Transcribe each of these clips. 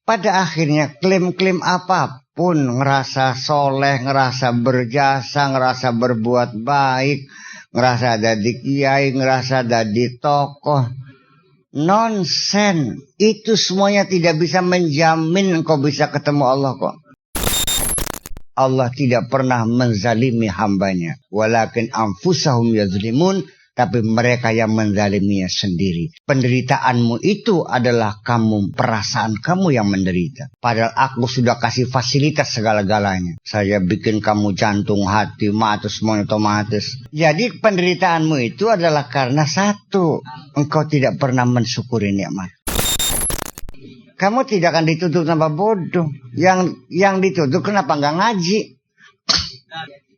Pada akhirnya klaim-klaim apapun, ngerasa soleh, ngerasa berjasa, ngerasa berbuat baik, ngerasa jadi kiai, ngerasa jadi tokoh, nonsen. Itu semuanya tidak bisa menjamin engkau bisa ketemu Allah kok. Allah tidak pernah menzalimi hambanya. Walakin anfusahum yazlimun. Tapi mereka yang menzaliminya sendiri. Penderitaanmu itu adalah kamu, perasaan kamu yang menderita. Padahal aku sudah kasih fasilitas segala-galanya. Saya bikin kamu jantung, hati, mata, semuanya otomatis. Jadi penderitaanmu itu adalah karena satu, engkau tidak pernah mensyukuri nikmat. Kamu tidak akan dituduh tanpa bodoh. Yang dituduh kenapa nggak ngaji?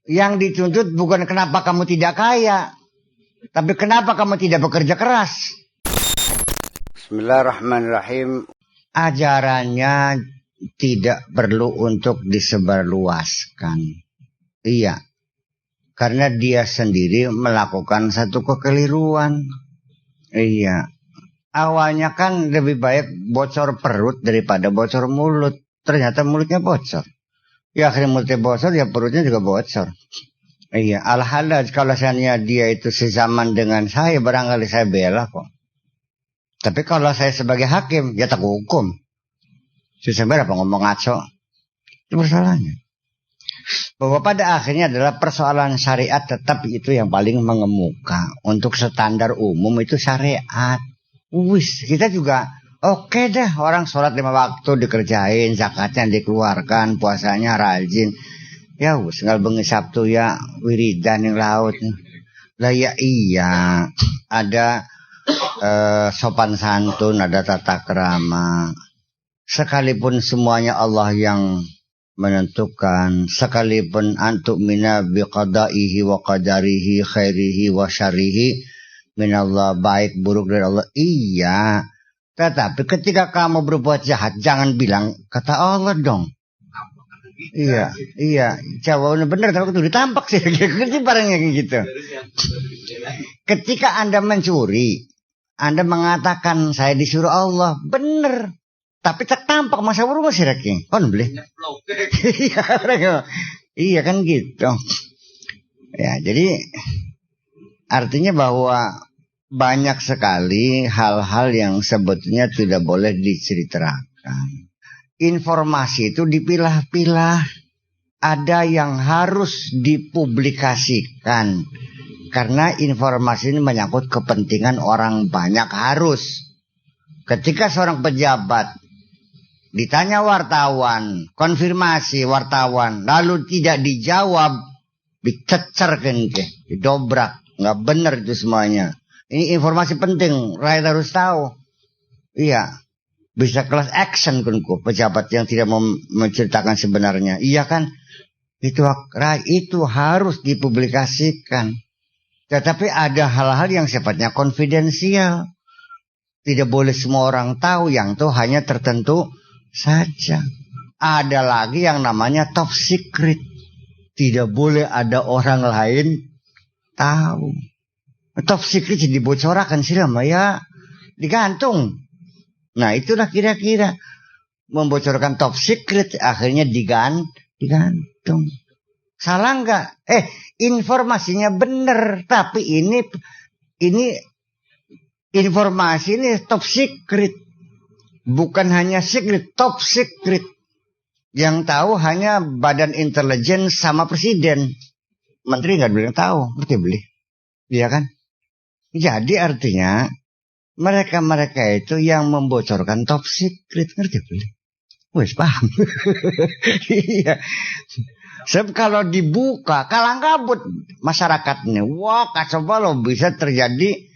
Yang dituntut bukan kenapa kamu tidak kaya, tapi kenapa kamu tidak bekerja keras. Bismillahirrahmanirrahim. Ajarannya tidak perlu untuk disebarluaskan. Iya, karena dia sendiri melakukan satu kekeliruan. Iya. Awalnya kan lebih baik bocor perut daripada bocor mulut. Ternyata mulutnya bocor. Ya akhirnya mulutnya bocor, ya perutnya juga bocor. Iya, alhamdulillah kalau seandainya dia itu sezaman dengan saya, barangkali saya bela kok. Tapi kalau saya sebagai hakim, ya tak hukum. Susah berapa ngomong ngaco. Itu persoalannya. Bahwa pada akhirnya adalah persoalan syariat tetap itu yang paling mengemuka. Untuk standar umum itu syariat. Wis, kita juga oke deh, orang sholat 5 waktu dikerjain, zakatnya dikeluarkan, puasanya rajin. Ya wis, tinggal bengi Sabtu ya wiridan yang laut. Lah ya iya, ada sopan santun, ada tata krama. Sekalipun semuanya Allah yang menentukan, sekalipun antuk mina biqadaihi wa qadarihi khairihi wa syarihi minallah, baik buruk dari Allah. Iya. Tetapi ketika kamu berbuat jahat, jangan bilang kata Allah dong. Iya. Jawabannya benar, tapi itu ditampak sih. Kerja barangnya kayak gitu. Ketika Anda mencuri, Anda mengatakan saya disuruh Allah, benar. Tapi tak tampak masa rumah sih Raki. Kon beli. Iya kan gitu. Ya, jadi artinya bahwa banyak sekali hal-hal yang sebetulnya tidak boleh diceritakan. Informasi itu dipilah-pilah. Ada yang harus dipublikasikan. Karena informasi ini menyangkut kepentingan orang banyak harus. Ketika seorang pejabat ditanya wartawan, konfirmasi wartawan, lalu tidak dijawab, dicecer kengke, didobrak. Nggak benar itu semuanya. Ini informasi penting, rakyat harus tahu. Iya, bisa kelas action kunku pejabat yang tidak mau menceritakan sebenarnya. Iya kan? Itu harus dipublikasikan. Tetapi ada hal-hal yang sifatnya konfidensial. Tidak boleh semua orang tahu, yang itu hanya tertentu saja. Ada lagi yang namanya top secret. Tidak boleh ada orang lain tahu. Top secret jadi dibocorakan sih lama ya digantung. Nah itulah kira-kira membocorkan top secret akhirnya digantung. Salah nggak? Informasinya benar, tapi ini informasi ini top secret, bukan hanya secret, top secret. Yang tahu hanya badan intelijen sama presiden. Menteri nggak boleh yang tahu, ngerti beli, iya kan? Jadi artinya mereka itu yang membocorkan top secret, ngerti beli? Wes paham? Iya. Sebab kalau dibuka kalang kabut masyarakatnya, wah kacau balau, bisa terjadi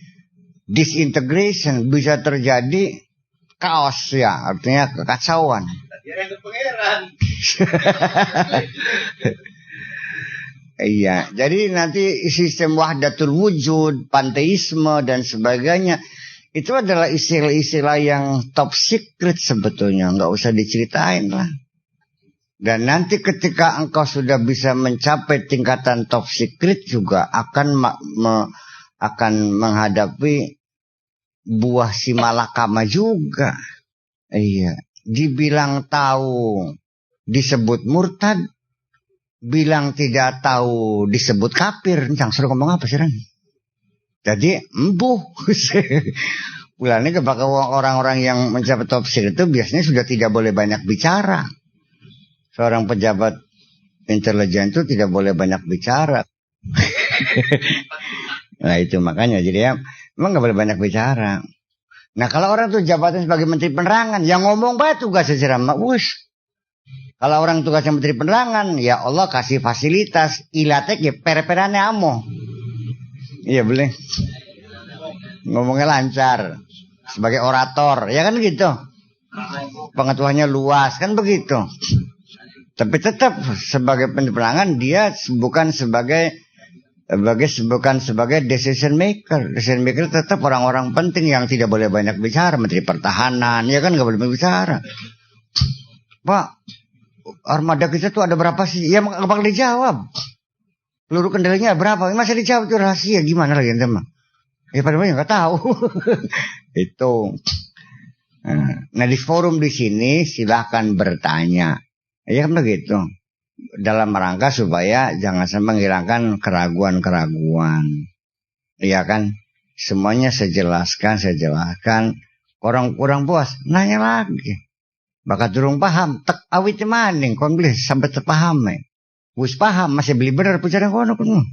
disintegration, bisa terjadi chaos ya, artinya kekacauan. Iya, jadi nanti sistem wahdatul wujud, panteisme dan sebagainya itu adalah istilah-istilah yang top secret sebetulnya, nggak usah diceritain lah. Dan nanti ketika engkau sudah bisa mencapai tingkatan top secret juga akan menghadapi buah si malakama juga. Iya, dibilang tahu disebut murtad, bilang tidak tahu disebut kafir. Cang suruh ngomong apa sih Ran? Jadi embuh. Ulane kebaka orang-orang yang mencapai tafsir itu biasanya sudah tidak boleh banyak bicara. Seorang pejabat intelijen itu tidak boleh banyak bicara. Nah itu makanya jadi ya memang nggak boleh banyak bicara. Nah kalau orang tuh jabatan sebagai menteri penerangan, yang ngomong banget tugasnya ceramah, Kalau orang tugasnya menteri penerangan, ya Allah kasih fasilitas, ilatek ya per-perane amo. Iya boleh. Ngomongnya lancar, sebagai orator, ya kan gitu. Pengetahuannya luas, kan begitu. Tapi tetap sebagai menteri penerangan dia bukan sebagai decision maker. Decision maker tetap orang-orang penting yang tidak boleh banyak bicara. Menteri Pertahanan, ya kan nggak boleh bicara. Pak, armada kita tuh ada berapa sih? Ya nggak bakal dijawab. Peluru kendalinya berapa? Masih dijawab itu rahasia. Gimana lagi teman? Ya padahal nggak tahu. Itu. Nah di forum di sini silahkan bertanya. Ya kan begitu. Dalam rangka supaya jangan sampai menghilangkan keraguan-keraguan. Iya kan? Semuanya saya jelaskan. Orang kurang puas, nanya lagi. Bakat durung paham, tek awit maning kon beli sampai terpaham. Wis paham masih beli bener pucara kono kono.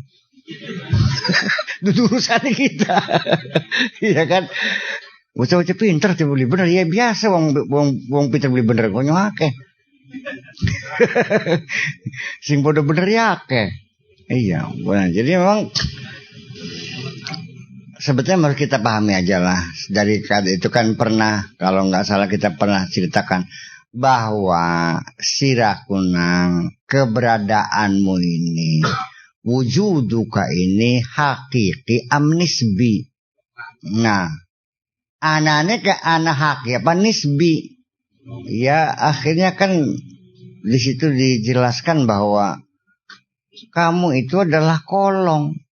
Itu urusan kita. Iya kan? Bocah-bocah pinter tuh beli bener ya biasa wong pinter beli bener kono akeh. Sing bodoh bener ya akeh. Iya, benar. Jadi memang sebetulnya harus kita pahami aja lah. Dari itu kan pernah, kalau nggak salah kita pernah ceritakan bahwa sirah kunang keberadaanmu ini, wujuduka ini hakiki amnisbi. Nah, anane ke anak hakiki apa nisbi? Ya akhirnya kan di situ dijelaskan bahwa kamu itu adalah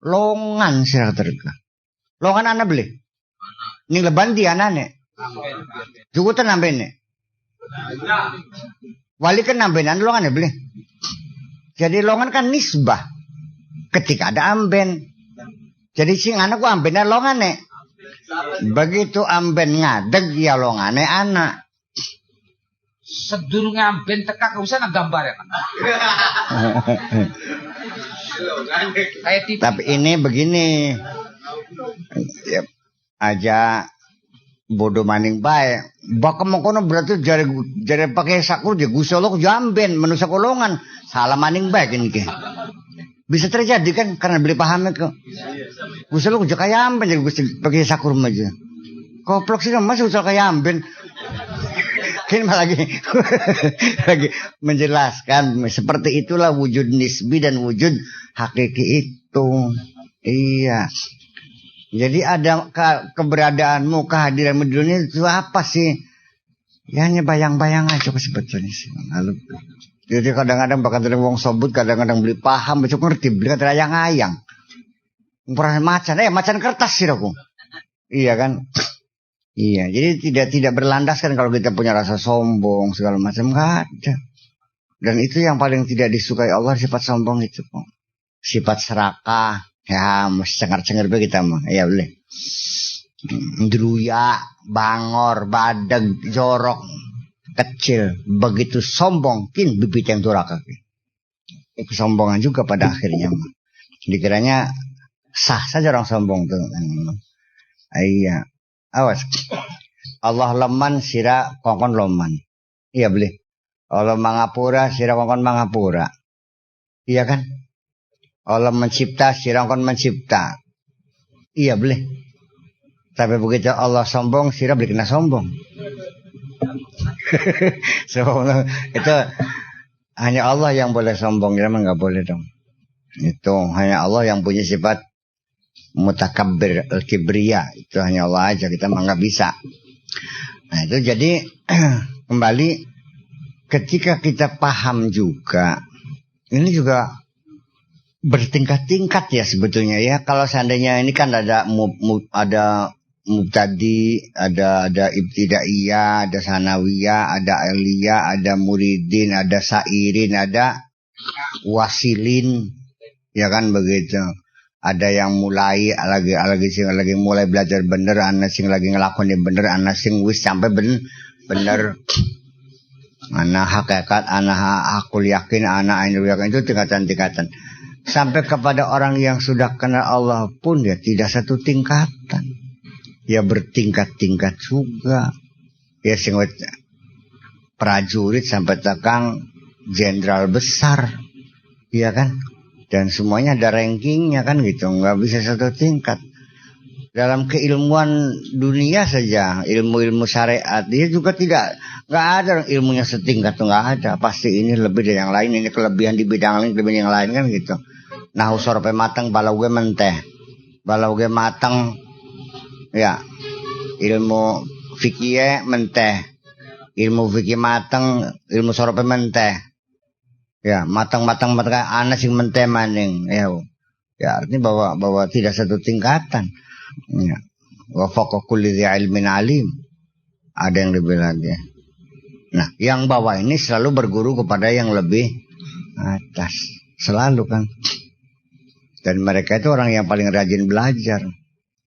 longan sirah terga. Longan anak beli. Ini leban di anane. Cukup nambene. Wali kan nambenan longan beli. Jadi longan kan nisbah. Ketika ada amben. Jadi sing anak gua ambennya longane. Begitu amben ngadeg ya longane anak. Sedurung amben teka kau usah gambar ya kan. Tapi ini begini. Ya, aja bodoh maning bae. Baka mengkono berarti jare pakai sakur dia gusolok jamben manusia kolongan. Salah maning bae kan iki. Bisa terjadi kan karena beli pahamnya ke. Gusolok jo kaya amben jadi pakai sakur aja. Koplok sih Mas usah kaya amben. Ini lagi menjelaskan seperti itulah wujud nisbi dan wujud hakiki itu. Iya. Jadi ada keberadaanmu, kehadiranmu di dunia itu apa sih? Ya hanya bayang-bayang aja sebetulnya sih. Lalu, jadi kadang-kadang bahkan dari wong sobut, kadang-kadang beli paham, besok ngerti beli kata ayang-ayang. Pernah macan kertas sih aku. Iya kan? Iya, jadi tidak berlandaskan kalau kita punya rasa sombong segala macam nggak ada. Dan itu yang paling tidak disukai Allah, sifat sombong itu, sifat serakah. Ya, mesti cengar-cengar kita mah. Ya boleh. Druya, bangor, badeg, jorok, kecil, begitu sombong, kin bibit yang duraka. Kesombongan juga pada akhirnya mah. Dikiranya sah saja orang sombong tuh. Iya. Awas. Allah leman sira kongkon loman. Iya boleh. Allah mangapura sira kongkon mangapura. Iya kan? Allah mencipta sira kongkon mencipta. Iya boleh. Tapi begitu Allah sombong sira boleh kena sombong. Itu hanya Allah yang boleh sombong, ya enggak boleh dong. Itu hanya Allah yang punya sifat mutakabbir al-kibriya, itu hanya Allah aja, kita mah nggak bisa. Nah itu jadi kembali ketika kita paham juga, ini juga bertingkat-tingkat ya sebetulnya ya. Kalau seandainya ini kan ada mubtadi, ada ibtidaiyah, ada sanawiyah, ada aliyah, ada muridin, ada sairin, ada wasilin, ya kan begitu. Ada yang mulai lagi mulai belajar bener, ana sing lagi ngelakuin bener, ana sing wis sampai bener. Ana hakikat, ana hakul yakin, ana ainul yakin, itu tingkatan-tingkatan. Sampai kepada orang yang sudah kenal Allah pun ya tidak satu tingkatan. Ya bertingkat-tingkat juga. Ya sing prajurit sampai tekan jenderal besar. Iya kan? Dan semuanya ada rankingnya kan gitu. Nggak bisa satu tingkat. Dalam keilmuan dunia saja, ilmu-ilmu syariat, dia juga nggak ada ilmunya setingkat tuh, nggak ada. Pasti ini lebih dari yang lain, ini kelebihan di bidang lain, kelebihan yang lain kan gitu. Nah usorope matang, balau gue menteh, balau gue matang, ya ilmu fikih menteh, ilmu fikih matang, ilmu sorope menteh, ya matang anak sing menteh maning, ya artinya bahwa tidak satu tingkatan. Ya. Wa fawqa kulli dzi ilmin alim. Ada yang lebih lagi. Nah, yang bawah ini selalu berguru kepada yang lebih atas. Selalu kan. Dan mereka itu orang yang paling rajin belajar.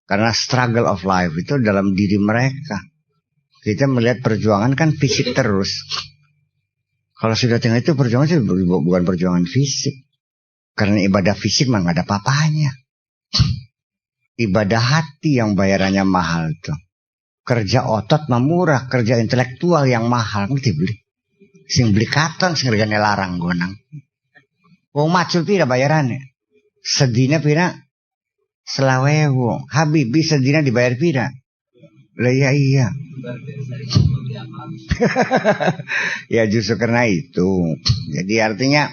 Karena struggle of life itu dalam diri mereka. Kita melihat perjuangan kan fisik terus. Kalau sudah tengah itu perjuangan itu bukan perjuangan fisik. Karena ibadah fisik mah nggak ada apa-apanya. Ibadah hati yang bayarannya mahal tuh. Kerja otot mah murah, kerja intelektual yang mahal ngerti beli. Sing beli katon sing regane larang gonang. Wong macul pira bayarannya? Sedina pira? 20.000. Habibi sedina dibayar pira? Lah iya. Ya justru karena itu. Jadi artinya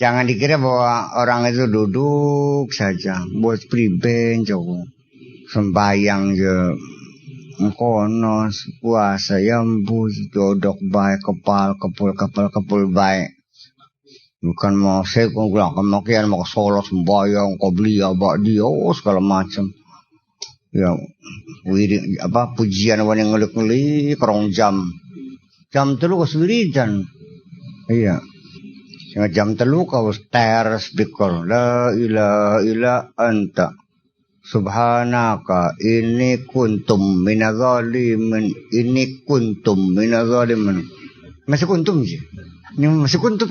jangan dikira bahwa orang itu duduk saja, buat priben coba, sembayang je, mengkono, puasa yambus, dodok baik, kepul baik. Bukan mau sekong mau kian mau sholat sembayang, qobliyah, ba'diyah, segala macam. Ya, pujian yang ngelik-ngelik, kerong jam telu kesulitan. Iya. Sehingga jam telu kau ter speaker la ilaha illa anta subhanaka inni kuntum minadzalimin masih kuntum sih ini masih kuntum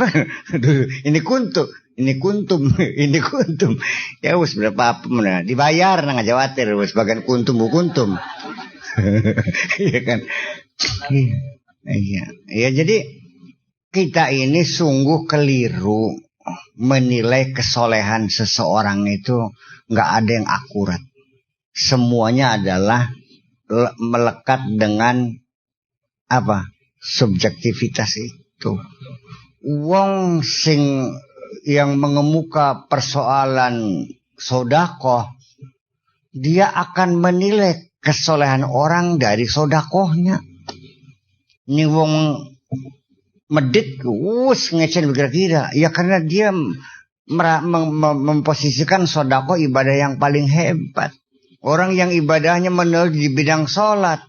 ini kuntum ya wis berapa apa mana dibayar nang jawatir wis bagian kuntum iya kan iya jadi kita ini sungguh keliru menilai kesolehan seseorang itu nggak ada yang akurat. Semuanya adalah melekat dengan apa? Subjektivitas itu. Wong sing yang mengemuka persoalan sodakoh, dia akan menilai kesolehan orang dari sodakohnya. Ini wong medit ngecen kira-kira ya karena dia memposisikan sodako ibadah yang paling hebat. Orang yang ibadahnya menurut di bidang sholat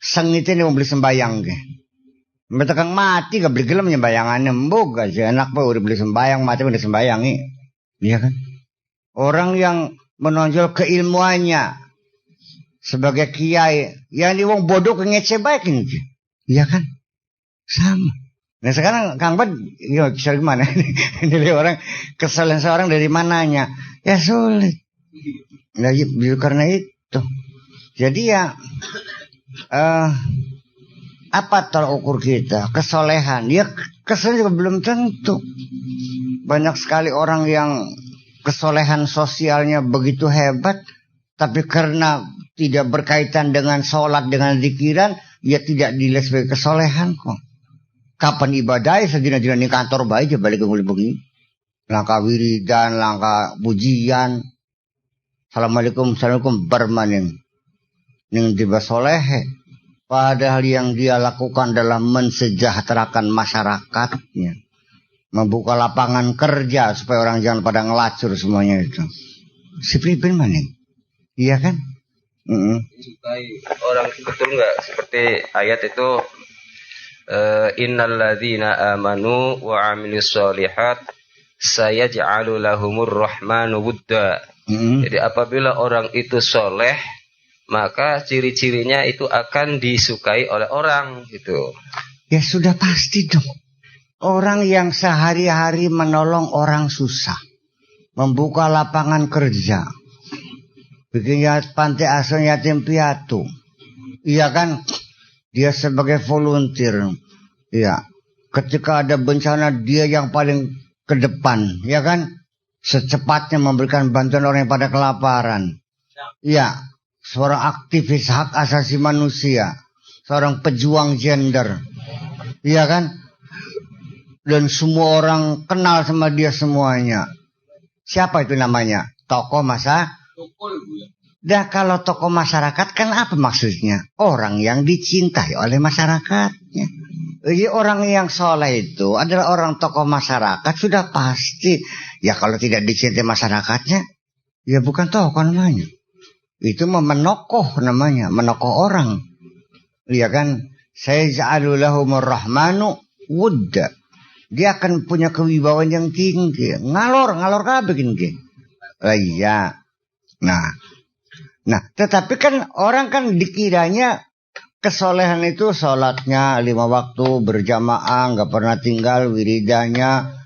sengitin mau beli sembayang ke mereka kang mati gak beli gelem nyembayangannya mbok aja enak udah beli sembayang mati udah sembayangi iya kan. Orang yang menonjol keilmuannya sebagai kiai yang di wong bodoh ngece baik ini iya kan? Sama. Nah sekarang Kang Bad, bisa gimana? Nilai orang, kesalahan seorang dari mananya? Ya sulit. Nah karena itu. Jadi ya, apa tolak ukur kita? Kesolehan. Ya kesolehan juga belum tentu. Banyak sekali orang yang kesolehan sosialnya begitu hebat, tapi karena tidak berkaitan dengan sholat, dengan zikiran, ya tidak dilihat sebagai kesolehan kok. Kapan ibadah sedina-dina di kantor baik aja balik ke mulai begini. Langkah wiridan, langkah pujian. Assalamualaikum bermaning. Ning tiba solehe. Padahal yang dia lakukan adalah mensejahterakan masyarakatnya. Membuka lapangan kerja supaya orang jangan pada ngelacur semuanya itu. Si pribadi maning. Iya kan? Disukai orang betul nggak seperti ayat itu innalladzina amanu wa amilus solihat sayaj'alu lahumur rahmanu wudda. Jadi apabila orang itu soleh, maka ciri-cirinya itu akan disukai oleh orang gitu. Ya sudah pasti dong. Orang yang sehari-hari menolong orang susah, membuka lapangan kerja, bikin panti asuhan yatim piatu, iya kan? Dia sebagai volunteer, ya. Ketika ada bencana dia yang paling ke depan, ya kan? Secepatnya memberikan bantuan orang yang pada kelaparan. Ya, seorang aktivis hak asasi manusia, seorang pejuang gender, iya kan? Dan semua orang kenal sama dia semuanya. Siapa itu namanya? Tokoh masa? Dah kalau tokoh masyarakat kan apa maksudnya? Orang yang dicintai oleh masyarakatnya. Jadi orang yang soleh itu adalah orang tokoh masyarakat sudah pasti. Ya kalau tidak dicintai masyarakatnya, ya bukan tokoh namanya. Itu menokoh namanya, menokoh orang. Iya kan? Sayaj'alu lahumur rahmanu wudda. Dia akan punya kewibawaan yang tinggi. Ngalor kabeh gini. Iya. Nah, tetapi kan orang kan dikiranya kesolehan itu sholatnya 5 waktu berjamaah, nggak pernah tinggal wiridanya,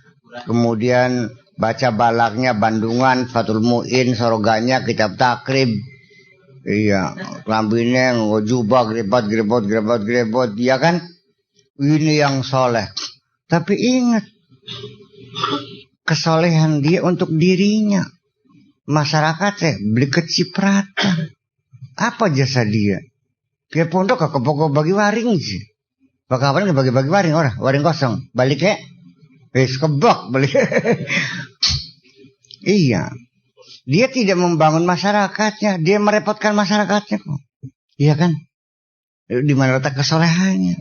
kemudian baca balaknya, bandungan, fatul mu'in, soroganya, kitab takrib, iya, kelambinnya, jubah, grebot, ya kan? Ini yang soleh. Tapi ingat, kesolehan dia untuk dirinya. Masyarakat beli kecipratan. Apa jasa dia? Kayak pondok ke pokok bagi waring sih. Bakapan bagi-bagi waring waring kosong. Balik kebak balik. Iya. Dia tidak membangun masyarakatnya, dia merepotkan masyarakatnya kok. Iya kan? Di mana letak kesolehannya?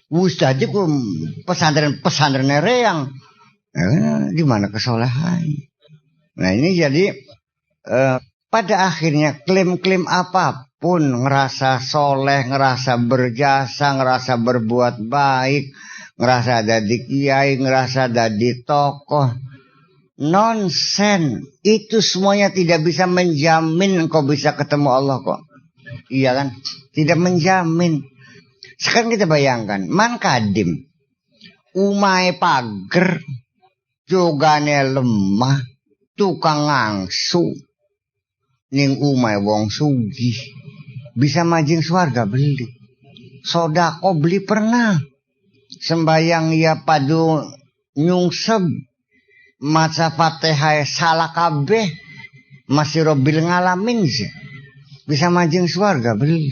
Ustaz kok pesantren reang. Di mana kesolehannya? Nah ini jadi pada akhirnya klaim-klaim apapun, ngerasa soleh, ngerasa berjasa, ngerasa berbuat baik, ngerasa jadi kiai, ngerasa jadi tokoh, nonsen. Itu semuanya tidak bisa menjamin engkau bisa ketemu Allah kok. Iya kan? Tidak menjamin. Sekarang kita bayangkan, man kadim, umai pager, jogane lemah, tukang ngangsu ning umai wong sugih bisa majing swarga beli, sodako beli pernah, sembayang ya padu nyungseb, maca fatihah salah kabeh, masih robil ngalamin sih bisa majing swarga beli.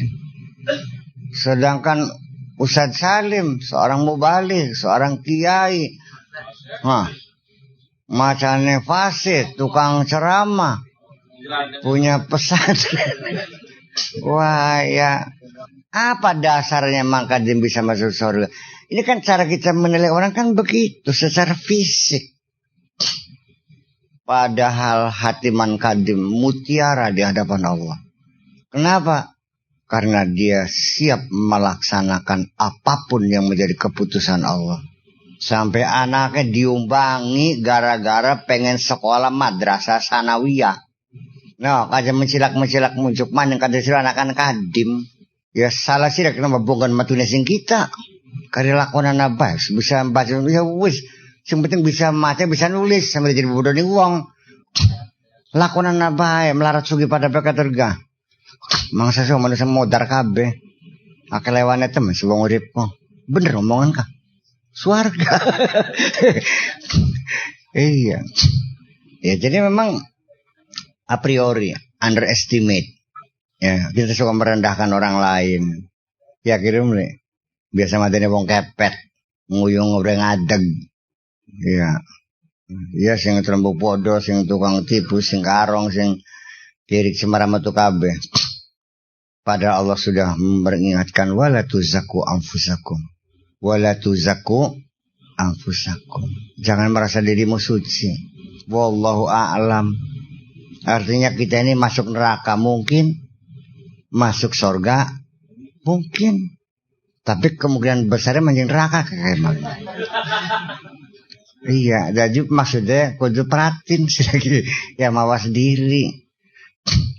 Sedangkan Ustadz Salim seorang mubalik, seorang kiai, macane fasid, tukang ceramah, punya pesantren. Wah ya, apa dasarnya Mang Kadim bisa masuk surga? Ini kan cara kita menilai orang kan begitu, secara fisik. Padahal hati Mang Kadim mutiara di hadapan Allah. Kenapa? Karena dia siap melaksanakan apapun yang menjadi keputusan Allah. Sampai anaknya diumbangi gara-gara pengen sekolah madrasah sanawiyah. Nah, kaja mencilak muncuk maning kada sira anak-anak Kadim. Ya salah sira kena mabungkan matune sing kita. Kari lakonan apa? Bisa baca ya wis. Sing penting bisa maca, bisa nulis sambil jadi bodoh ning wong. Lakonan apa melarat sugi pada pekaterga. Mangsa sing manusia modar kabeh. Akelewane temen si wong urip kok. Bener omongan kah? Swarga. Iya. Ya jadi memang a priori underestimate. Ya, kita suka merendahkan orang lain. Ya kirim nih. Biasa matene wong kepet, nguyung ora ngadeg. Iya. Iya sing trembuk podo, sing tukang tipu, sing karong, sing kirik semara metu kabeh. Padahal Allah sudah mengingatkan wala tuzakku anfusakum. Wala tuzakku anfusakum. Jangan merasa dirimu suci. Wallahu a'lam. Artinya kita ini masuk neraka mungkin, masuk surga mungkin, tapi kemungkinan besarnya masuk neraka kayak iya, jadi maksudnya kudu perhatiin sih lagi, ya mawas diri.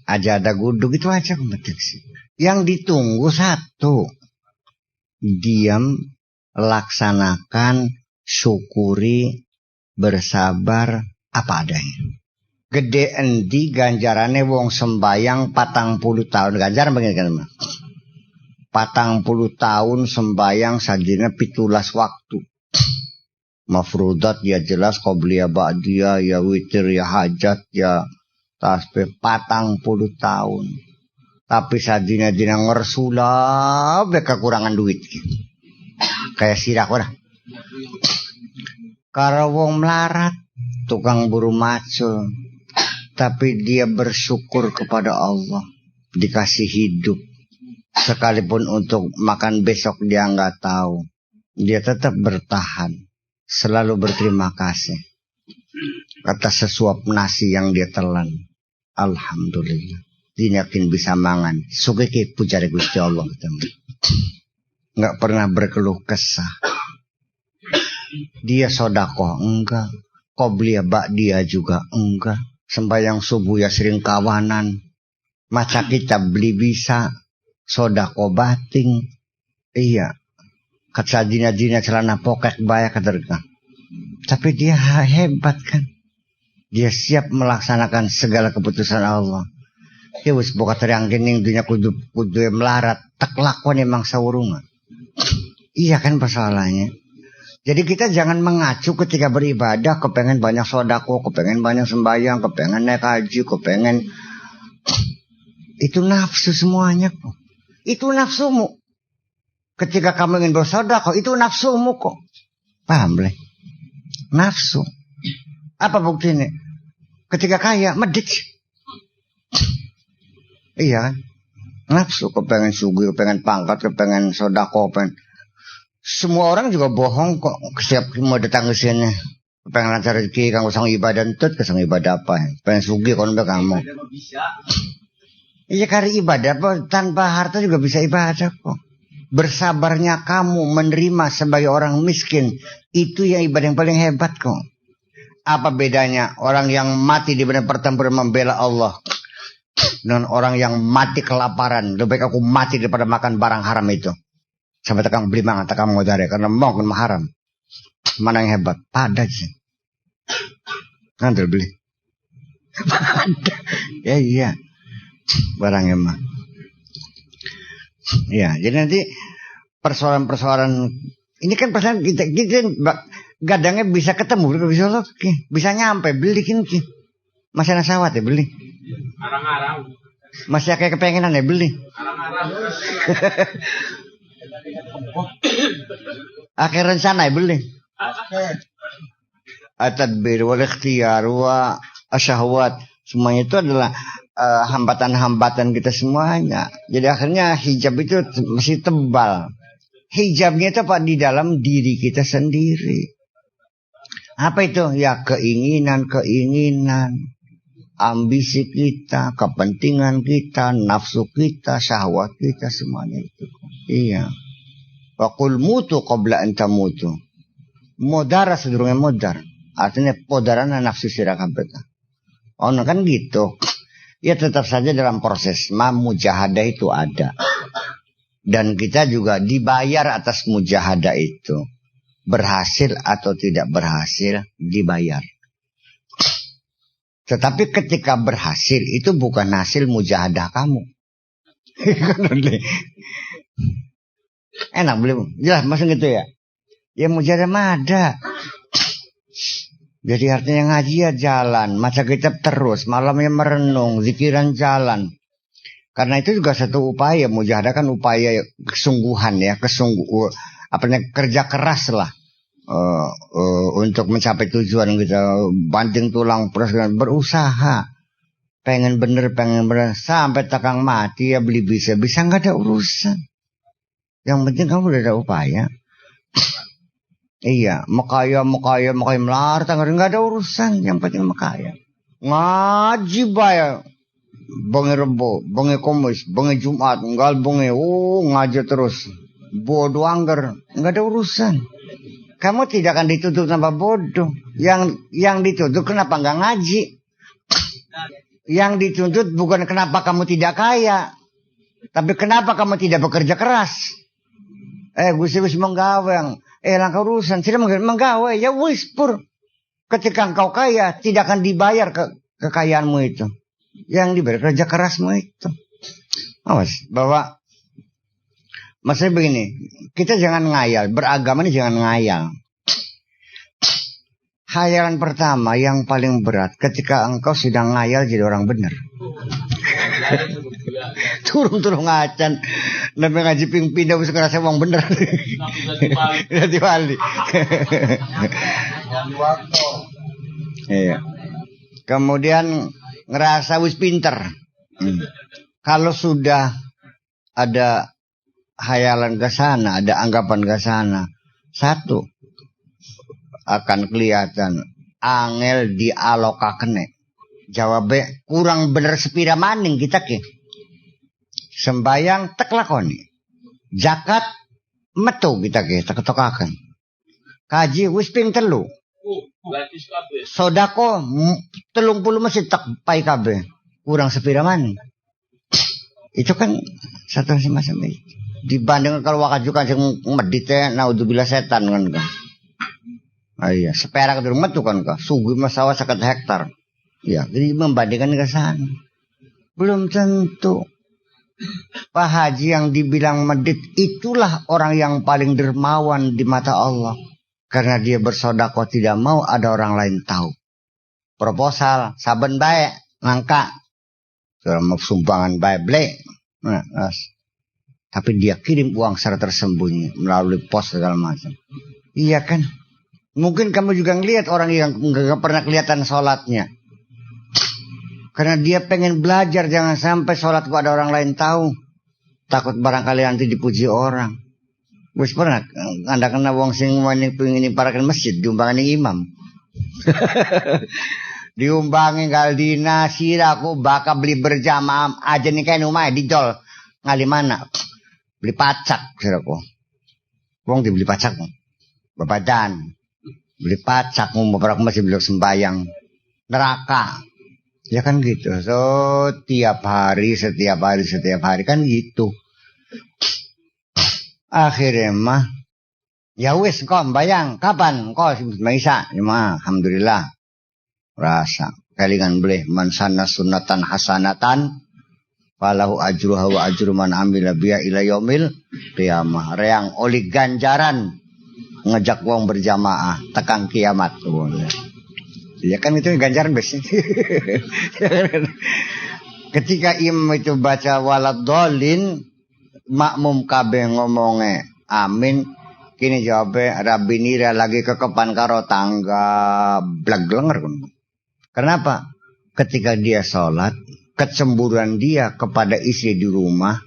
Aja ada gudug itu aja penting sih. Yang ditunggu satu, diam, laksanakan, syukuri, bersabar apa adanya. Gede endi ganjarane wong sembayang 40 tahun. Ganjaran begini kan, 40 tahun sembayang sajine 17 waktu. Mafrudat ya jelas, qobliyah ba'diyah, ya witir, ya hajat, ya tasbih 40 tahun. Tapi sadina-dina ngersula kekurangan duit. Kayak sirah ora. Karo wong melarat, tukang buru macul, tapi dia bersyukur kepada Allah, dikasih hidup. Sekalipun untuk makan besok dia nggak tahu, dia tetap bertahan, selalu berterima kasih atas sesuap nasi yang dia telan. Alhamdulillah, dia yakin bisa mangan. Sugih puja Gusti Allah, nggak pernah berkeluh kesah. Dia sodakoh enggak, qobliyah ba'diyah juga enggak. Sembahyang subuh ya sering kawanan, maca kitab beli bisa, sodakoh bating. Iya, katsadina-dina celana pokek baya kaderga. Tapi dia hebat kan. Dia siap melaksanakan segala keputusan Allah. Ya wis boka teriang gening dunia kudu melarat, tak lakon emang sawurungan. Iya kan persoalannya. Jadi kita jangan mengacu ketika beribadah, kepengen banyak sodako, kepengen banyak sembahyang, kepengen naik haji, kepengen. Itu nafsu semuanya kok. Itu nafsumu. Ketika kamu ingin bersodako, itu nafsumu kok. Paham boleh? Nafsu. Apa buktinya? Ketika kaya, medit. Iya kan? Nafsu, kepengen sugih, kepengen pangkat, kepengen sodako, kepengen. Semua orang juga bohong kok. Setiap mau datang ke sini, pengen lancar rezeki, kang usang ibadah entut, kesang ibadah apa? Pengen sugih kon kamu. Iya kari ibadah apa? Tanpa harta juga bisa ibadah kok. Bersabarnya kamu menerima sebagai orang miskin, itu yang ibadah yang paling hebat kok. Apa bedanya orang yang mati di medan pertempuran membela Allah dengan orang yang mati kelaparan? Lebih baik aku mati daripada makan barang haram itu. Sampai tekang beli mangan, tekang ngodare karena mau kan haram. Mana yang hebat? Pada sih. Ngantar beli. Ya iya. Barang emang. Ya, jadi nanti persoalan-persoalan ini kan persoalan kita gadangnya bisa ketemu, bisa nyampe beli kan. Masih ada sawat ya beli. Arang-arang. Masih kayak kepengenan ya beli. Arang-arang. Akhir rencana ya beli. At-tadbir wal ikhtiyar wa asyahwat, semuanya itu adalah hambatan-hambatan kita semuanya. Jadi akhirnya hijab itu mesti tebal. Hijabnya itu Pak di dalam diri kita sendiri. Apa itu? Ya keinginan, ambisi kita, kepentingan kita, nafsu kita, syahwat kita, semuanya itu. Iya. Wa qul mutu qabla an tamutu. Modar sedurunge modar. Artinya podarana nafsu sira kabeh. Oh, kan gitu. Ya tetap saja dalam proses mujahadah itu ada. Dan kita juga dibayar atas mujahadah itu. Berhasil atau tidak berhasil dibayar. Tetapi ketika berhasil itu bukan hasil mujahadah kamu. Enak belum? Jelas maksud gitu ya? Ya mujahadah mah ada. Jadi artinya ngaji ya jalan, maca kitab terus, malamnya merenung, zikiran jalan. Karena itu juga satu upaya, mujahadah kan upaya kesungguhan ya, kerja keras lah untuk mencapai tujuan kita, banting tulang terus berusaha, pengen bener sampai takang mati ya beli bisa nggak ada urusan. Yang penting kamu udah ada upaya. Iya, mekaya melarat, nggak ada urusan. Yang penting mekaya. Ngaji bae. Bengi Rebo, bengi Kamis, bengi Jumat, enggak bengi. Ngaji terus. Bodoh angger, enggak ada urusan. Kamu tidak akan dituduh tanpa bodoh. Yang dituduh kenapa enggak ngaji? Yang dituntut bukan kenapa kamu tidak kaya, tapi kenapa kamu tidak bekerja keras. Gusti wis menggawe, langkah urusan tidak menggawe, ya wis pur. Ketika engkau kaya, tidak akan dibayar kekayaanmu itu. Yang dibayar kerja kerasmu itu. Awas, bahwa maksudnya begini, kita jangan ngayal, beragama ini jangan ngayal. Khayalan pertama yang paling berat ketika engkau sudah ngayal jadi orang benar. Turun ngacan, nabi ngaji pindah bisa ngerasa orang benar. Nanti balik. Iya. Kemudian ngerasa wis pinter. Kalau sudah ada khayalan ke sana, ada anggapan ke sana, satu akan kelihatan angel dialokakene. Jawabnya kurang bener sepira maning kita ke. Sembayang tek lakoni. Zakat metu kita ke tek tokaken. Kaji wis ping 3. Sodako 30 masih tak pai kabeh. Kurang sepira maning. Itu kan satu macam itu. Dibanding kalau wakajukan sing medite naudzubillah setan kan. Iya, seperak di rumah tuh kan kak, sugih masalah 1 hektar. Ya, jadi membandingkan ke sana. Belum tentu. Pak Haji yang dibilang medit itulah orang yang paling dermawan di mata Allah. Karena dia bersedekah tidak mau ada orang lain tahu. Proposal, saben baik, ngangka. Mau sumbangan baik, blek. Nah, tapi dia kirim uang secara tersembunyi melalui pos segala macam. Iya kan? Mungkin kamu juga ngelihat orang yang nggak pernah kelihatan sholatnya. Karena dia pengen belajar, jangan sampai sholat kok ada orang lain tahu. Takut barangkali nanti dipuji orang. Wis pernah Anda kena wong sing pengen parakan masjid diumbangan imam. Diumbangi Galdina siraku bakal beli berjamaah aja nih kayak rumah dijol ngali mana. Beli pacak siraku. Wong dibeli pacak. Babadan. Beli pacak mau beberapa masih belum sembayang neraka ya kan gitu. So setiap hari kan gitu. Akhirnya mah ya wis kok bayang kapan kok bisa ya mah alhamdulillah rasa kalingan boleh man sana sunatan hasanatan falahu ajruha wa ajru man amila biha ila yaumil qiyamah. Reang oli ganjaran ngajak wong berjamaah tekan kiamat. Ya kan itu ganjaran besi. Ketika imam itu baca waladhdallin makmum kabeh ngomongnya amin, kini jawabnya Rabbi nira lagi kekepan karo tangga blag-blenger. Kenapa? Ketika dia sholat, kecemburuan dia kepada istri di rumah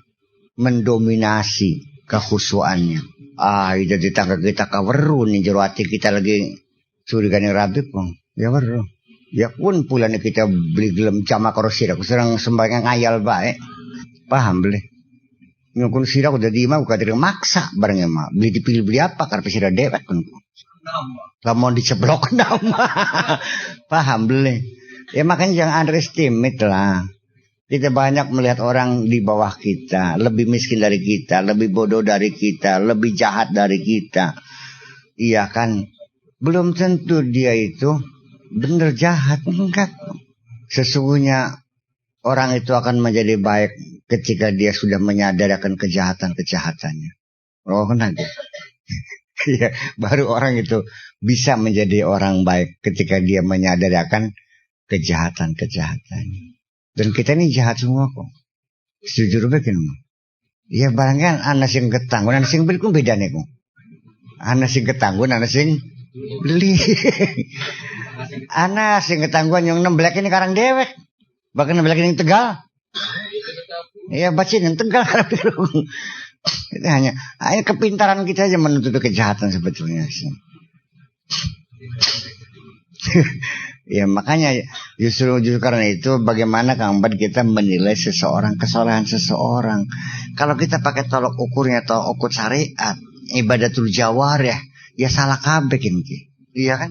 mendominasi kekhusyuannya. Jadi tangga kita kaweru nih jero hati kita lagi curiga nih Rabi pun. Ya weru. Ya pun pulane kita beli gelem jamaah karo sira, serang sembahyang ngayal bae. Paham beli. Nyukun sira udah diimah uga dire maksa bareng mah. Beli dipilih beli apa karep sira dewek kun. Lamun diceblok nama. Paham beli. Ya makanya jangan underestimate lah. Kita banyak melihat orang di bawah kita, lebih miskin dari kita, lebih bodoh dari kita, lebih jahat dari kita. Iya kan? Belum tentu dia itu benar jahat, enggak. Sesungguhnya orang itu akan menjadi baik ketika dia sudah menyadari akan kejahatan-kejahatannya. Oh, kenapa? Ya, baru orang itu bisa menjadi orang baik ketika dia menyadari akan kejahatan-kejahatannya. Dan kita ini jahat semua kok. Sejujur begini. Ya barangkali anak sing ketangguh, anak sing beli pun beda nih kok. Anak sing ketangguh, anak sing beli. Anak sing ketangguhan yang nemblek ini karang dewek. Bahkan nemblek ini Tegal. Iya bacin yang Tegal. Itu hanya kepintaran kita aja menutupi kejahatan sebetulnya sih. Ya makanya justru karena itu bagaimana Kang Bad kita menilai seseorang, kesolehan seseorang. Kalau kita pakai tolok ukurnya atau ukur syariat, ibadatul jawarih, ya salah kabeh ini. Iya kan?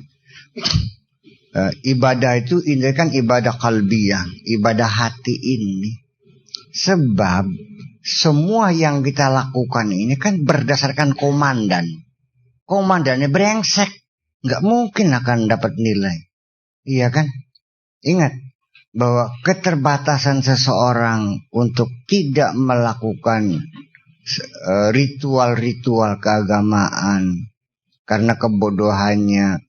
Ibadah itu ini kan ibadah kalbiyah, ibadah hati ini. Sebab semua yang kita lakukan ini kan berdasarkan komandan. Komandannya brengsek, nggak mungkin akan dapat nilai. Iya kan? Ingat bahwa keterbatasan seseorang untuk tidak melakukan ritual-ritual keagamaan karena kebodohannya,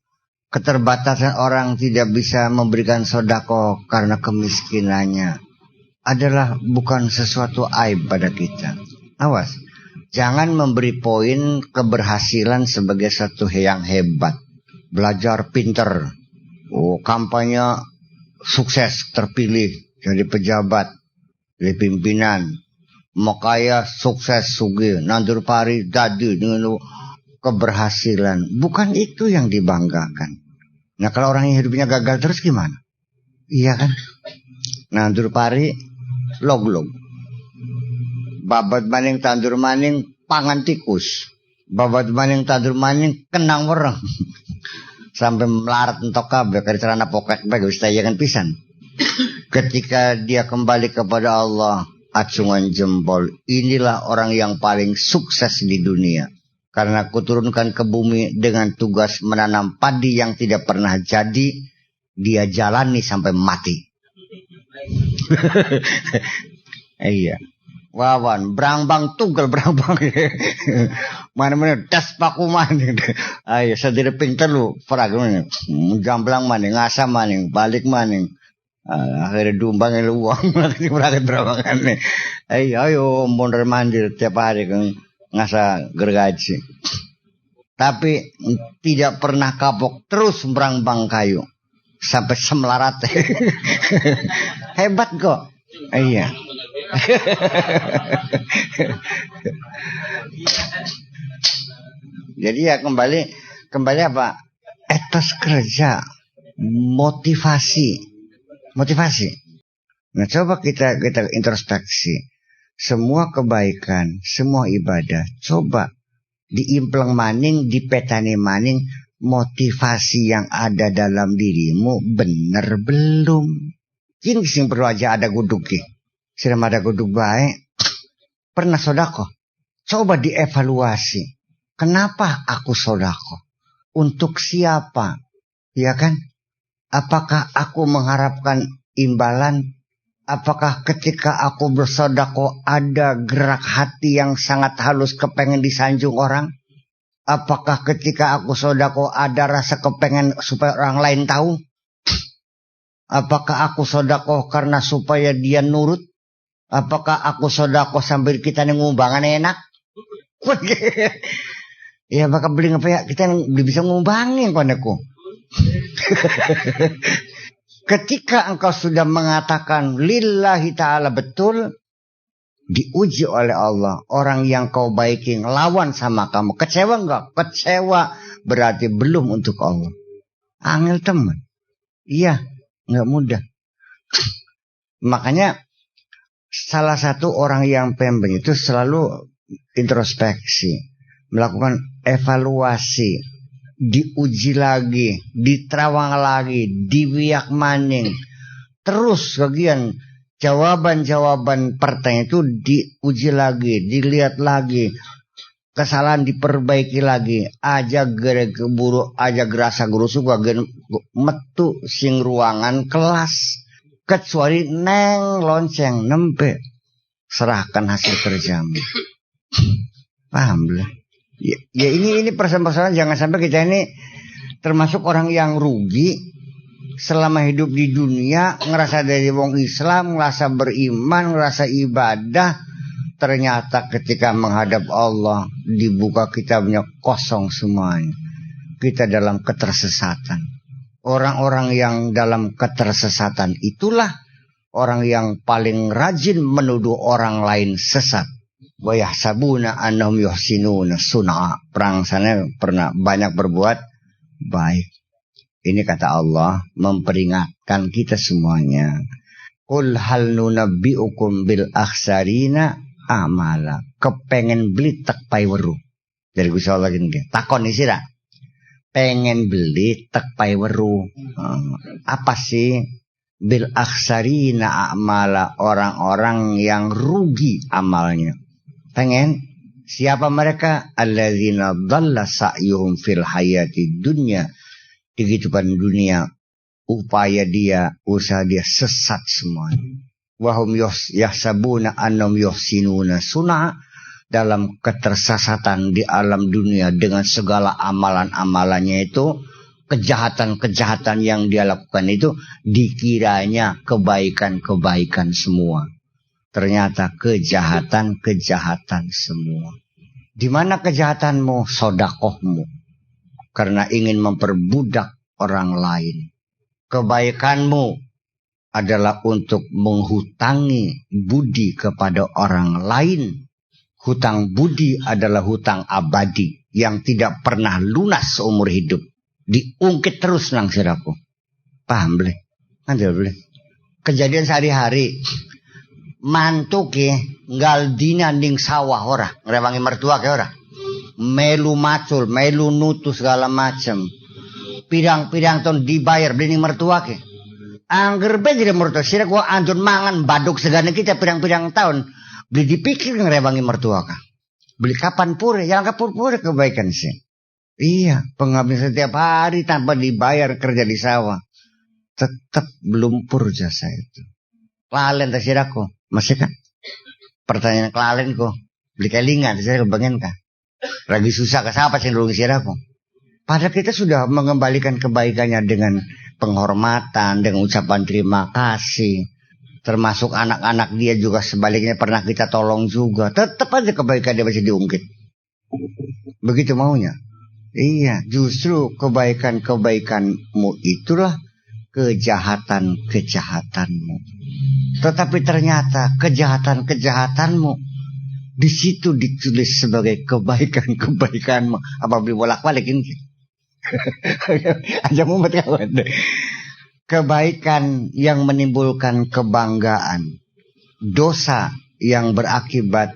keterbatasan orang tidak bisa memberikan sodako karena kemiskinannya, adalah bukan sesuatu aib pada kita. Awas, jangan memberi poin keberhasilan sebagai satu yang hebat. Belajar pinter, kampanye sukses, terpilih jadi pejabat, jadi pimpinan, makaya sukses sugih, nandur pari dadi dengan keberhasilan. Bukan itu yang dibanggakan. Nah kalau orang yang hidupnya gagal terus gimana? Iya kan? Nandur pari log-log, babat maning tandur maning pangan tikus, babat maning tandur maning kenang wereng. Sampai melarat entok kabeh kari celana poket bae wis tayangan pisan. Ketika dia kembali kepada Allah, acungan jempol, inilah orang yang paling sukses di dunia. Karena kuturunkan ke bumi dengan tugas menanam padi yang tidak pernah jadi, dia jalani sampai mati. Iya. Wawan, berangbang tunggal berangbang. Mana-mana das paku maning. Ayo sadire pinter lu, fragmen. Jamblang maning, ngasam maning, balik maning. Akhirnya dumbang lu uang lagi berangkat berambangan. Ayo mondar mandir tiap hari kan ngasa gergaji. Tapi tidak pernah kapok, terus berangbang kayu sampai semelarat. Hebat kok. Iya. Jadi ya kembali apa? Etos kerja, motivasi. Nah coba kita introspeksi. Semua kebaikan, semua ibadah, coba diimplang maning, dipetani maning, motivasi yang ada dalam dirimu bener belum? Ini sing perlu aja ada guduk. Sudah ada guduk baik. Pernah sodako? Coba dievaluasi. Kenapa aku sodako? Untuk siapa? Ya kan? Apakah aku mengharapkan imbalan? Apakah ketika aku bersodako ada gerak hati yang sangat halus kepengen disanjung orang? Apakah ketika aku sodako ada rasa kepengen supaya orang lain tahu? Apakah aku sodako karena supaya dia nurut? Apakah aku sodako sambil kita ngumbangan enak? Ya bakal beli apa ya? Kita bisa ngumbangin padaku. Ketika engkau sudah mengatakan lillahi ta'ala betul, diuji oleh Allah. Orang yang kau baiki ngelawan sama kamu. Kecewa enggak? Kecewa berarti belum untuk Allah. Angel teman. Iya, enggak mudah. Makanya salah satu orang yang pembeng itu selalu introspeksi, melakukan evaluasi, diuji lagi, diterawang lagi, diwiak maning. Terus bagian jawaban-jawaban pertanyaan itu diuji lagi, dilihat lagi, kesalahan diperbaiki lagi. Aja gere keburu, aja gerasa guru suka metu sing ruangan kelas. Kecuali neng lonceng nembe serahkan hasil kerjamu. Paham lah. Ya ini persoalan jangan sampai kita ini termasuk orang yang rugi selama hidup di dunia, ngerasa dari wong Islam, ngerasa beriman, ngerasa ibadah, ternyata ketika menghadap Allah dibuka kitabnya kosong semuanya. Kita dalam ketersesatan. Orang-orang yang dalam ketersesatan itulah orang yang paling rajin menuduh orang lain sesat. Wa yahsabuna annahum yuhsinuna sun'a. Perang sana pernah banyak berbuat baik. Ini kata Allah memperingatkan kita semuanya. Qul hal nunabbi'ukum bil akhsarina amala. Kepengen beli tek pai weruh. Dari Gusti Allah gini. Takon isi ra. Pengen beli tek pai weruh. Apa sih bil akhsarina amala, orang-orang yang rugi amalnya? Pengen siapa mereka? Alladzina dhalla sa'yuhum fil hayati dunya. Di kehidupan dunia upaya dia, usaha dia sesat semuanya. Wahum yahsabuna annahum yuhsinuna sun'a, dalam ketersesatan di alam dunia dengan segala amalan-amalannya itu, kejahatan-kejahatan yang dia lakukan itu dikiranya kebaikan-kebaikan semua. Ternyata kejahatan-kejahatan semua. Di mana kejahatanmu? Sodakohmu. Karena ingin memperbudak orang lain. Kebaikanmu adalah untuk menghutangi budi kepada orang lain. Hutang budi adalah hutang abadi yang tidak pernah lunas seumur hidup. Diungkit terus nang siraku. Paham boleh? Andel boleh. Kejadian sehari-hari. Mantu ke nggal dina ning sawah ora, ngrewangi mertua ke ora. Melu macul, melu nutu segala macam. Pirang-pirang ton dibayar beli ning mertua ke. Angger be dire mertua sira gua andun mangan baduk segane kita pirang-pirang tahun. Beli dipikir ngrewangi mertua ka. Beli kapan pure, yang kapur pure kebaikan sih. Iya, pengabdi setiap hari tanpa dibayar kerja di sawah. Tetap belum pur jasa itu. Klalen tak siraku, masih kan? Pertanyaan klalen kok. Beli kelingan, saya kebangen kah? Lagi susah ke siapa sih nulungi siraku? Padahal kita sudah mengembalikan kebaikannya dengan penghormatan, dengan ucapan terima kasih. Termasuk anak-anak dia juga sebaliknya pernah kita tolong juga. Tetap aja kebaikan dia masih diungkit. Begitu maunya. Iya, justru kebaikan-kebaikanmu itulah kejahatan-kejahatanmu. Tetapi ternyata kejahatan-kejahatanmu di situ ditulis sebagai kebaikan-kebaikanmu. Apa beli bolak-balik ini? Aja mumet kawan. Kebaikan yang menimbulkan kebanggaan, dosa yang berakibat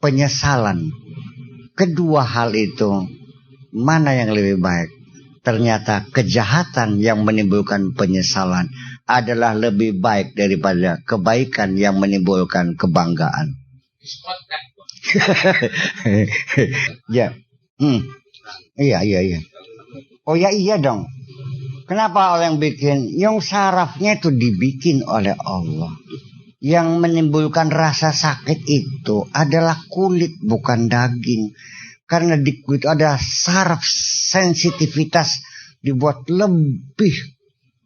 penyesalan. Kedua hal itu mana yang lebih baik? Ternyata kejahatan yang menimbulkan penyesalan adalah lebih baik daripada kebaikan yang menimbulkan kebanggaan. Ya. Iya. Oh ya iya dong. Kenapa orang bikin? Yang sarafnya itu dibikin oleh Allah. Yang menimbulkan rasa sakit itu adalah kulit bukan daging. Karena di kulit ada saraf sensitivitas dibuat lebih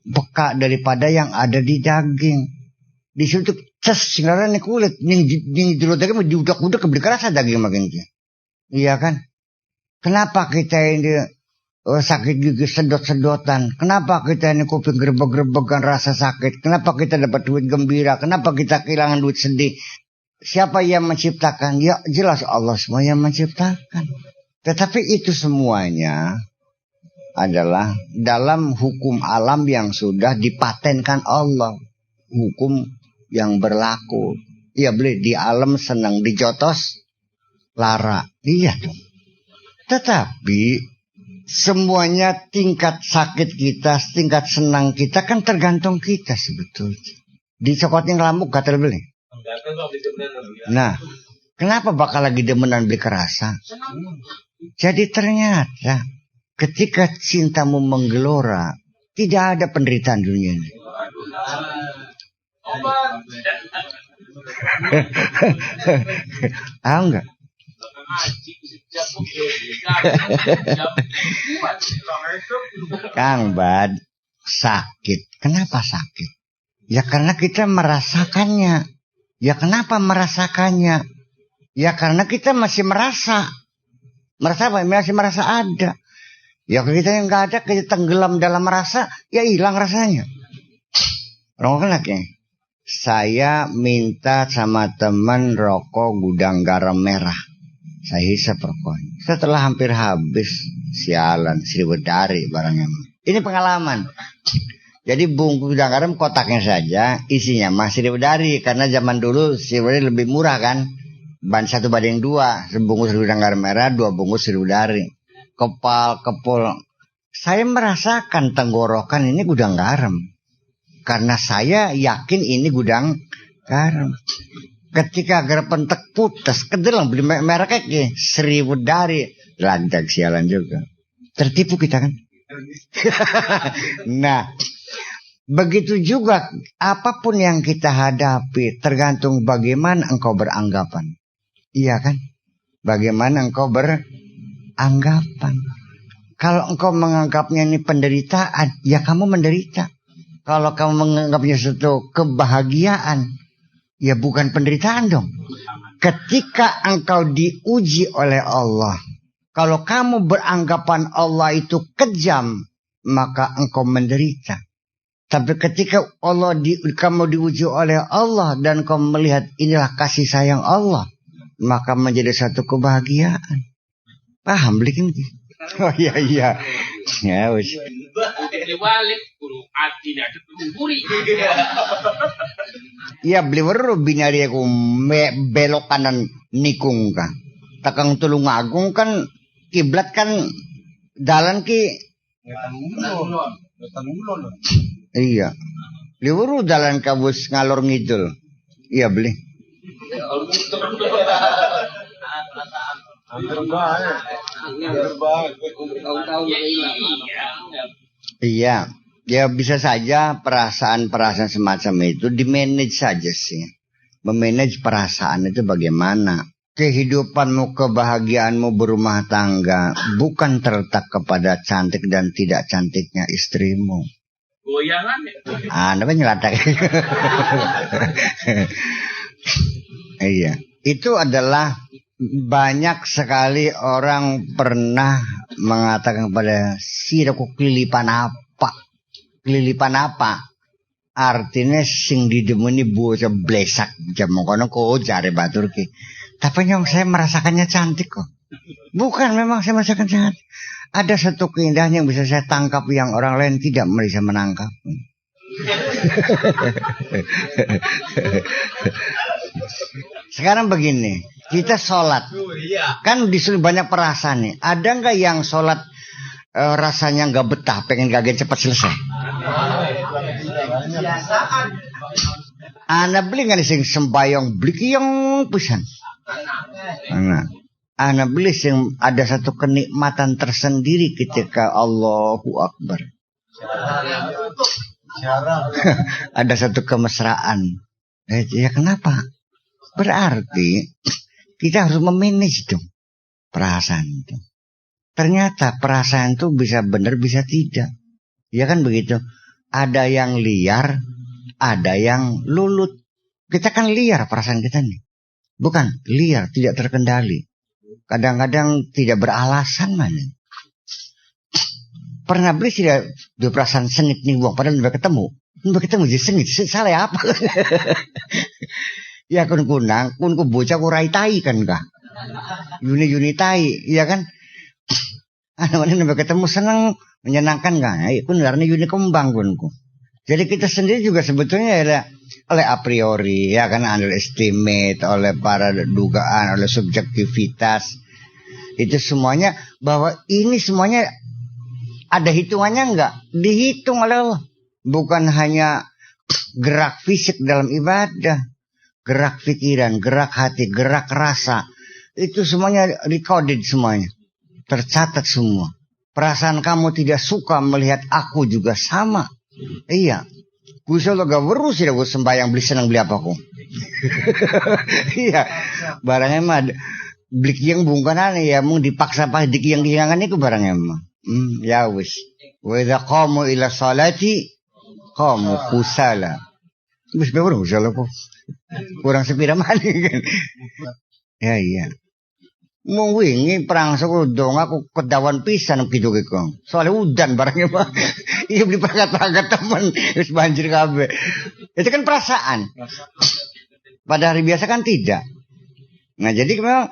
peka daripada yang ada di daging. Di situ sebenarnya nih kulit, nih jero daging diudak-udak kebeli kerasa daging makin dia. Iya kan? Kenapa kita ini sakit gigi sedot-sedotan? Kenapa kita ini kuping gerebek-gerebekan rasa sakit? Kenapa kita dapat duit gembira? Kenapa kita kehilangan duit sedih? Siapa yang menciptakan? Ya jelas Allah semua yang menciptakan. Tetapi itu semuanya adalah dalam hukum alam yang sudah dipatenkan Allah. Hukum yang berlaku. Iya beli di alam senang dijotos lara. Iya dong. Tetapi semuanya tingkat sakit kita, tingkat senang kita kan tergantung kita sebetulnya. Dicokotnya ngelamuk gatel beli. Nah, kenapa bakal lagi demenan beli kerasa? Jadi ternyata ketika cintamu menggelora, tidak ada penderitaan dunia ini. Ah enggak? Kang Bad, sakit. Kenapa sakit? Ya karena kita merasakannya. Ya kenapa merasakannya? Ya karena kita masih merasa. Merasa apa? Masih merasa ada. Ya kalau kita yang nggak ada, kita tenggelam dalam merasa, ya hilang rasanya. Rokok lagi. Saya minta sama teman rokok gudang garam merah. Saya hisap rokoknya. Setelah hampir habis, sialan, 1000 dari barangnya. Ini pengalaman. Jadi bungkus udang garam kotaknya saja, isinya masih sriwedari. Karena zaman dulu sriwedari lebih murah kan. 1:2, sebungkus udang garam merah, 2 bungkus sriwedari. Kepul. Saya merasakan tenggorokan ini gudang garam. Karena saya yakin ini gudang garam. Ketika agar pentek putus, kedelang beli merah kayak sriwedari. Lantak sialan juga. Tertipu kita kan. Nah, begitu juga apapun yang kita hadapi tergantung bagaimana engkau beranggapan. Iya kan? Bagaimana engkau beranggapan. Kalau engkau menganggapnya ini penderitaan, ya kamu menderita. Kalau kamu menganggapnya suatu kebahagiaan, ya bukan penderitaan dong. Ketika engkau diuji oleh Allah, kalau kamu beranggapan Allah itu kejam, maka engkau menderita. Tapi ketika kamu diuji oleh Allah dan kamu melihat inilah kasih sayang Allah, maka menjadi satu kebahagiaan. Paham belikin? Oh iya. Ya wis. Iya beli weru binari aku belok kanan nikung ka. Takang Tulungagung kan kiblat kan dalan ki iya. Beli weru dalan kabus ngalor ngidul. Iya beli. Iya, ya bisa saja perasaan-perasaan semacam itu dimanage saja sih. Memanage perasaan itu bagaimana? Kehidupanmu, kebahagiaanmu berumah tangga bukan terletak kepada cantik dan tidak cantiknya istrimu. Goyangan ya? Namanya nyelatak. Iya, itu adalah banyak sekali orang pernah mengatakan kepada siraku kelilipan apa artinya sing didemuni bocah blesak jam kono kok jare batur ki. Tapi yang saya merasakannya cantik kok. Bukan memang saya merasakan cantik. Ada satu keindahan yang bisa saya tangkap yang orang lain tidak bisa menangkap. Sekarang begini, kita sholat kan disuruh banyak perasaan nih. Ada nggak yang sholat rasanya nggak betah, pengen kaget cepat selesai? Ana beli nggak sing sembayong beli yang pisan. Ana beli sing ada satu kenikmatan tersendiri ketika Allahu Akbar. Ada satu kemesraan. Ya kenapa? Berarti kita harus memanage dong perasaan itu. Ternyata perasaan itu bisa benar bisa tidak. Ya kan begitu. Ada yang liar, ada yang lulut. Kita kan liar perasaan kita nih. Bukan liar, tidak terkendali. Kadang-kadang tidak beralasan mana. Pernah beli tidak dua perasaan sengit nih uang padahal udah ketemu. Udah ketemu jadi sengit. Salah ya apa? Ya kun kunang, kun ku bocah ku rai tai kan kah? Yuni tai, iya kan? Anak-anak udah ketemu senang, menyenangkan kan? Ya kun karena yuni kembang kunku. Jadi kita sendiri juga sebetulnya ya oleh a priori ya kan underestimate oleh para dugaan, oleh subjektivitas. Itu semuanya bahwa ini semuanya ada hitungannya enggak? Dihitung oleh Allah. Bukan hanya gerak fisik dalam ibadah, gerak pikiran, gerak hati, gerak rasa. Itu semuanya recorded semuanya. Tercatat semua. Perasaan kamu tidak suka melihat aku juga sama. Iya. Kusya lo gak berus ya gue sembahyang beli senang beli apa kok. Iya. Barangnya mah beli yang bungkanan ya mung dipaksa pas dikiyang-kiyangan itu barangnya mah. Ya wis. Wa idza qamu ila salati qamu kusala. Wis bener kusala kok. Kurang sepira maning kan. Ya iya. Mung wingi perang suku dong aku kedawan pisan gitu kok. Soalnya udan barangnya mah. Iya beli paket-paket temen wis banjir kabeh. Itu kan perasaan. Pada hari biasa kan tidak. Nah, jadi memang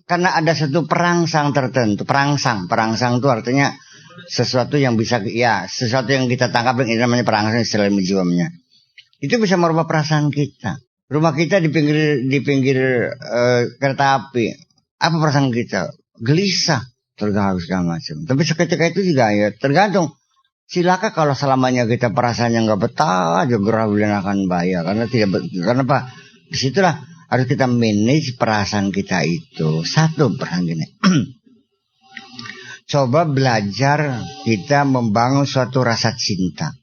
karena ada satu perangsang tertentu. Perangsang itu artinya sesuatu yang bisa, ya sesuatu yang kita tangkap yang ini namanya perangkasa istilah jiwanya. Itu bisa merubah perasaan kita. Rumah kita di pinggir kereta api. Apa perasaan kita? Gelisah, terganggu segala macam. Tapi seketika itu juga ya tergantung. Silakan kalau selamanya kita perasaannya nggak betah aja gerah akan bahaya karena apa? Disitulah harus kita manage perasaan kita itu. Satu perasaan gini. Coba belajar kita membangun suatu rasa cinta.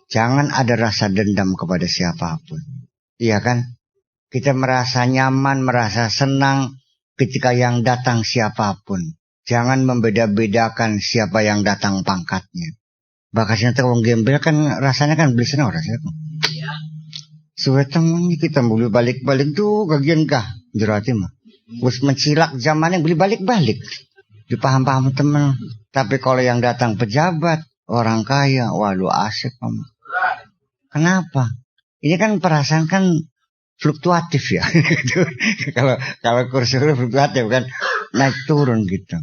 Jangan ada rasa dendam kepada siapapun. Iya kan? Kita merasa nyaman, merasa senang ketika yang datang siapapun. Jangan membeda-bedakan siapa yang datang pangkatnya. Bakasnya wong gembel kan rasanya kan beli senang rasanya. Iya. Suwe temen kita beli balik-balik tuh kagian kah jerati mah. Wis mencilak zaman yang beli balik-balik. Dipaham-paham temen. Tapi kalau yang datang pejabat, orang kaya, waduh asik kamu. Kenapa? Ini kan perasaan kan fluktuatif ya. kalau kursi fluktuatif kan naik turun gitu.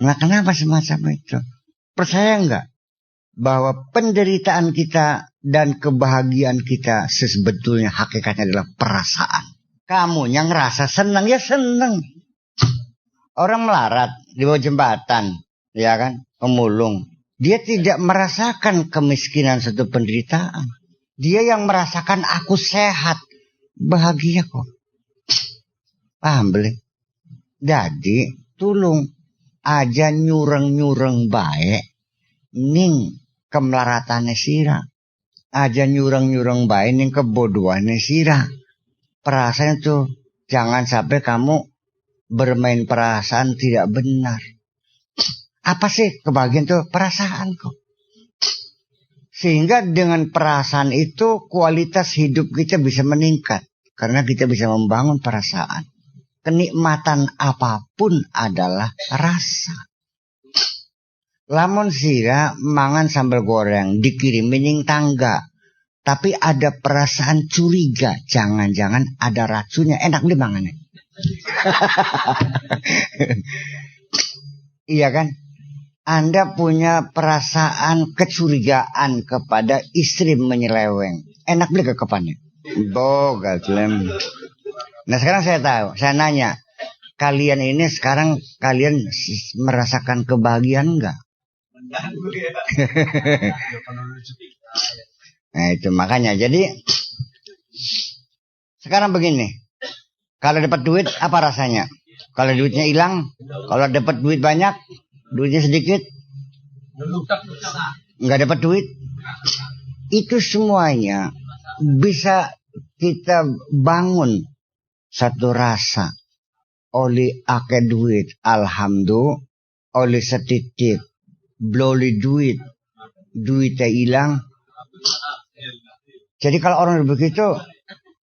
Nah kenapa semacam itu? Percaya enggak bahwa penderitaan kita dan kebahagiaan kita sebetulnya hakikatnya adalah perasaan. Kamu yang ngerasa senang ya senang. Orang melarat di bawah jembatan, ya kan, pemulung. Dia tidak merasakan kemiskinan satu penderitaan. Dia yang merasakan aku sehat, bahagia kok. Paham beli? Jadi tulung aja nyureng-nyureng baik ning kemelaratannya sira. Aja nyureng-nyureng baik ning kebodohannya sira. Perasaan itu jangan sampai kamu bermain perasaan tidak benar. Apa sih kebahagiaan itu? Perasaan kok. Sehingga dengan perasaan itu kualitas hidup kita bisa meningkat. Karena kita bisa membangun perasaan. Kenikmatan apapun adalah rasa. Lamun sira mangan sambal goreng dikirimin ning tangga. Tapi ada perasaan curiga. Jangan-jangan ada racunnya. Enak beli mangannya. Iya kan? Anda punya perasaan kecurigaan kepada istri menyeleweng. Enak beli kekepannya. Boga klem. Nah sekarang saya tahu, saya nanya, kalian ini sekarang kalian merasakan kebahagiaan enggak? Nah itu makanya. Jadi sekarang begini, kalau dapat duit apa rasanya? Kalau duitnya hilang, kalau dapat duit banyak, duitnya sedikit, nggak dapat duit, itu semuanya bisa kita bangun satu rasa. Oleh ake duit, alhamdulillah, oleh setitik, bloli duit, duitnya hilang. Jadi kalau orang begitu,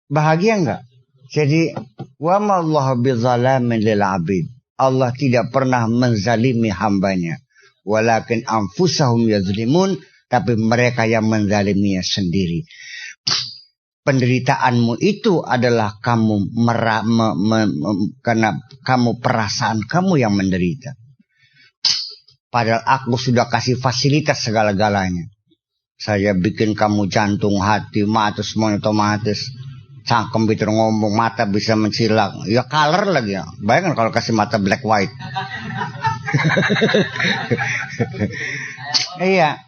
bahagia nggak? Jadi, wa ma Allah bizzalamin lil 'abid. Allah tidak pernah menzalimi hambanya. Walakin anfusahum yazlimun, tapi mereka yang menzaliminya sendiri. Penderitaanmu itu adalah kamu karena kamu perasaan kamu yang menderita. Padahal aku sudah kasih fasilitas segala-galanya. Saya bikin kamu jantung, hati, mata semuanya otomatis. Cangkem bisa ngomong, mata bisa mencilak. Ya color lagi ya. Bayangkan kalau kasih mata black white. Iya.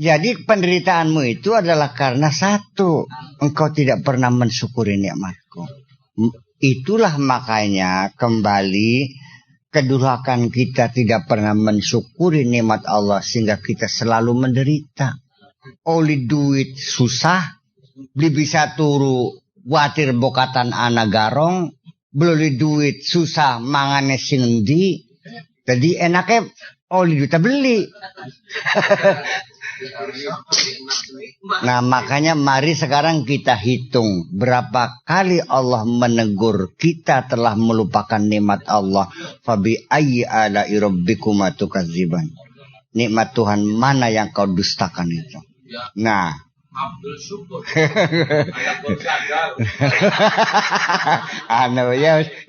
Jadi penderitaanmu itu adalah karena satu, engkau tidak pernah mensyukuri nikmatku. Itulah makanya kembali kedurhakan kita tidak pernah mensyukuri nikmat Allah sehingga kita selalu menderita. Oli duit susah, beli bisa turu watir bokatan anak garong, beli duit susah mangane sing endi. Jadi enaknya oli duit beli. Nah makanya mari sekarang kita hitung berapa kali Allah menegur kita telah melupakan nikmat Allah. Fabi ayyi ala'i rabbikuma tukadziban. Nikmat Tuhan mana yang kau dustakan itu? Nah, Abdul syukur.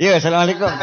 Ya, assalamualaikum.